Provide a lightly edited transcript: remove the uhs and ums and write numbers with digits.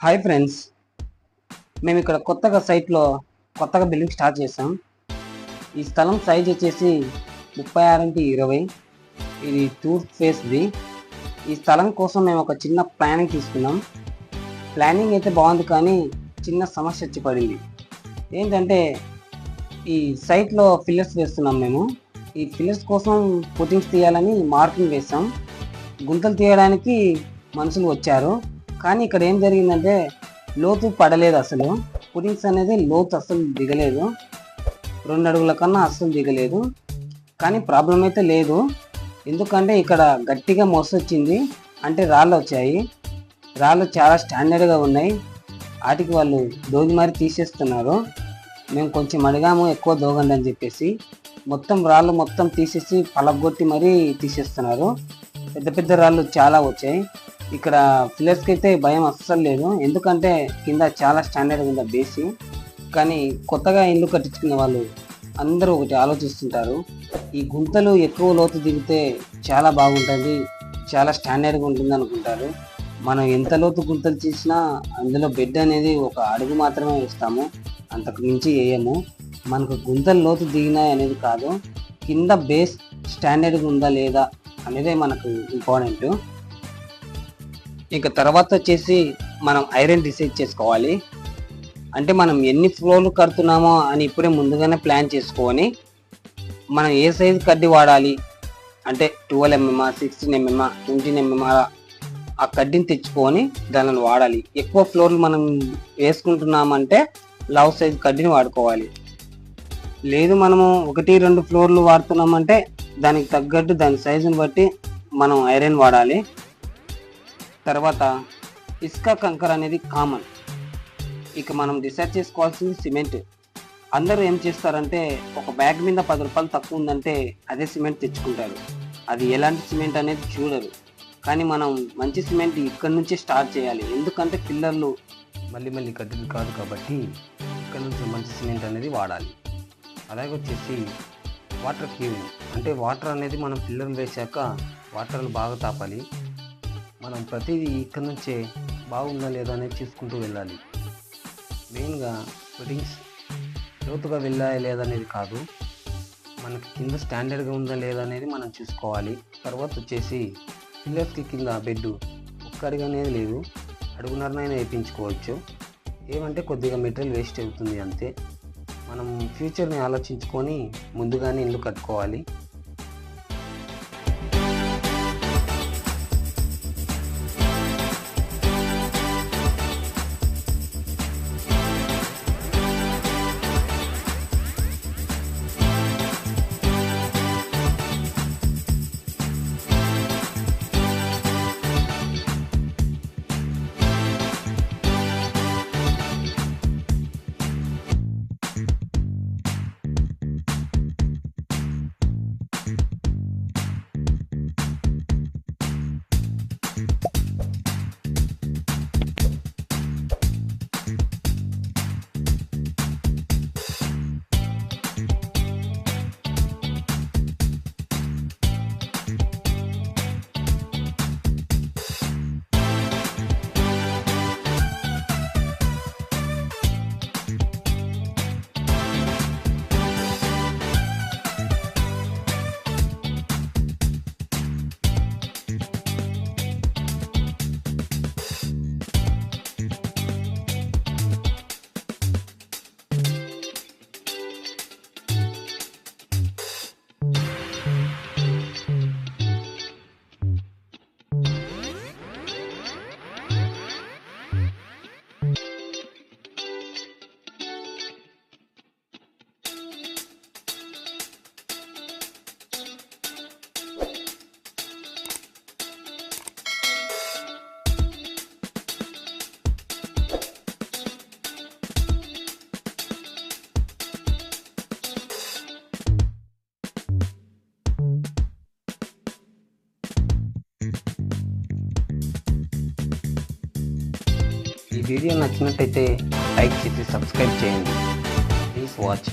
Hi friends, మేము ఇక్కడ కొత్తగా బిల్డింగ్ స్టార్ట్ చేసాం. ఈ స్థలం సైజ్ వచ్చేసి 36x20. ఇది టూర్ ఫేస్ది. ఈ స్థలం కోసం మేము ఒక చిన్న ప్లానింగ్ తీసుకున్నాం. ప్లానింగ్ అయితే బాగుంది, కానీ చిన్న సమస్య వచ్చి పడింది. ఏంటంటే ఈ సైట్లో ఫిల్లర్స్ వేస్తున్నాం మేము. ఈ ఫిల్లర్స్ కోసం పుట్టింగ్స్ తీయాలని మార్కింగ్ వేసాం. గుంతలు తీయడానికి మనుషులు వచ్చారు, కానీ ఇక్కడ ఏం జరిగిందంటే లోతు పడలేదు. అసలు పుట్టింగ్స్ అనేది లోతు అస్సలు దిగలేదు, 2 అడుగుల కన్నా అస్సలు దిగలేదు. కానీ ప్రాబ్లం అయితే లేదు, ఎందుకంటే ఇక్కడ గట్టిగా మొసొచ్చింది, అంటే రాళ్ళు వచ్చాయి. రాళ్ళు చాలా స్టాండర్డ్గా ఉన్నాయి. వాటికి వాళ్ళు దోగి మరి తీసేస్తున్నారు. మేము కొంచెం అడిగాము ఎక్కువ దోగండి అని చెప్పేసి. రాళ్ళు మొత్తం తీసేసి పలగొట్టి మరీ తీసేస్తున్నారు. పెద్ద పెద్ద రాళ్ళు చాలా వచ్చాయి. ఇక్కడ ఫిల్లర్స్కి అయితే భయం అస్సలు లేదు, ఎందుకంటే కింద చాలా స్టాండర్డ్గా ఉంది బేసి. కానీ కొత్తగా ఇల్లు కట్టించుకునే వాళ్ళు అందరూ ఒకటి ఆలోచిస్తుంటారు, ఈ గుంతలు ఎక్కువ లోతు దిగితే చాలా బాగుంటుంది, చాలా స్టాండర్డ్గా ఉంటుంది అనుకుంటారు. మనం ఎంత లోతు గుంతలు చేసినా అందులో బెడ్ అనేది 1 అడుగు మాత్రమే వేస్తాము, అంతకు మించి వేయము. మనకు గుంతలు లోతు దిగినాయి అనేది కాదు, కింద బేస్ స్టాండర్డ్గా ఉందా లేదా అనేదే మనకు ఇంపార్టెంట్. ఇక తర్వాత వచ్చేసి మనం ఐరన్ డిసైడ్ చేసుకోవాలి. అంటే మనం ఎన్ని ఫ్లోర్లు కడుతున్నామో అని ఇప్పుడే ముందుగానే ప్లాన్ చేసుకొని, మనం ఏ సైజు కడ్డీ వాడాలి అంటే 12 mm, 16 mm, 20 mm ఆ కడ్డీని తెచ్చుకొని దానిని వాడాలి. ఎక్కువ ఫ్లోర్లు మనం వేసుకుంటున్నామంటే లవ్ సైజు కడ్డీని వాడుకోవాలి. లేదు మనము 1-2 ఫ్లోర్లు వాడుతున్నామంటే దానికి తగ్గట్టు దాని సైజుని బట్టి మనం ఐరన్ వాడాలి. తర్వాత ఇసుక కంకర అనేది కామన్. ఇక మనం డిసైడ్ చేసుకోవాల్సింది సిమెంట్. అందరూ ఏం చేస్తారంటే ఒక బ్యాగ్ మీద 10 రూపాయలు తక్కువ ఉందంటే అదే సిమెంట్ తెచ్చుకుంటారు. అది ఎలాంటి సిమెంట్ అనేది చూడరు. కానీ మనం మంచి సిమెంట్ ఇక్కడ నుంచే స్టార్ట్ చేయాలి, ఎందుకంటే పిల్లర్లు మళ్ళీ కడ్డీలు కాదు కాబట్టి ఇక్కడ నుంచి మంచి సిమెంట్ అనేది వాడాలి. అలాగే వచ్చేసి వాటర్ క్యూరింగ్, అంటే వాటర్ అనేది మనం పిల్లర్లు వేసాక వాటర్లు బాగా తాపాలి. మనం ప్రతిదీ ఇక్కడ నుంచే బాగుందా లేదా అనేది చూసుకుంటూ వెళ్ళాలి. మెయిన్గా ఫిట్టింగ్స్ లోతుగా వెళ్ళాయా లేదా అనేది కాదు, మనకి కింద స్టాండర్డ్గా ఉందా లేదా అనేది మనం చూసుకోవాలి. తర్వాత వచ్చేసి పిల్లర్స్కి కింద బెడ్ 1 అడుగు అనేది లేదు, 1.5 అడుగునైనా వేయించుకోవచ్చు. ఏమంటే కొద్దిగా మెటీరియల్ వేస్ట్ అవుతుంది అంతే. మనం ఫ్యూచర్ని ఆలోచించుకొని ముందుగానే ఇల్లు కట్టుకోవాలి. ఈ వీడియో నచ్చినట్టయితే లైక్ చేసి సబ్స్క్రైబ్ చేయండి. Please watch.